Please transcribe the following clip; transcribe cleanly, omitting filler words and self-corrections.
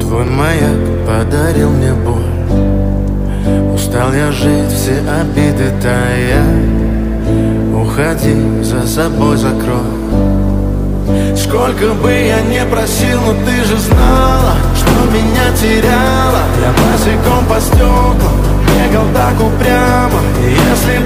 Твой маяк подарил мне боль. Устал я жить, все обиды тая. Уходи, за собой закрой. Сколько бы я не просил, но ты же знала, что меня теряла. Я босиком по стеклам бегал так упрямо. И если